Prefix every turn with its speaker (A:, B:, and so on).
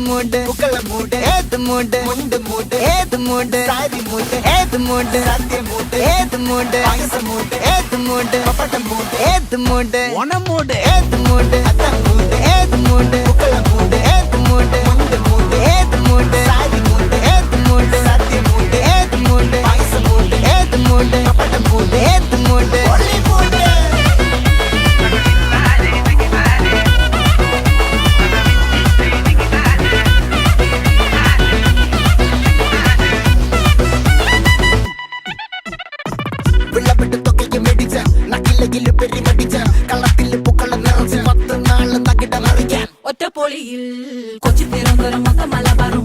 A: மூடு புக்கல மூடு ஏத்து மூடு முண்டு மூடு ஏத்து மூடு சாரி மூடு ஏத்து மூடு சத்திய மூடு ஏத்து மூடு பாயச மூடு ஏத்து மூடு பப்பட்ட மூடு ஏத்து மூடு ஒன மூடு ஏத்து மூடு அத்த மூடு ஏத்து மூடு புக்கல மூடு ஏத்து மூடு முண்டு மூடு ஏத்து மூடு சாரி மூடு ஏத்து மூடு சத்திய மூடு ஏத்து மூடு பாயச மூடு ஏத்து மூடு பப்பட்ட மூடு ஏத்து மூடு ஒளி மூடு വിളവിട്ട് തൊക്കയ്ക്ക് മെടിച്ച നക്കിലകില് പെരിമടിച്ച കളത്തില് പൂക്കള നിറച്ച് 10 നാള് നകിട മറിക്കാൻ
B: ഒറ്റപ്പൊളിയിൽ കൊച്ചി തിരുവനന്തപുരം മൊത്തം മലബാറും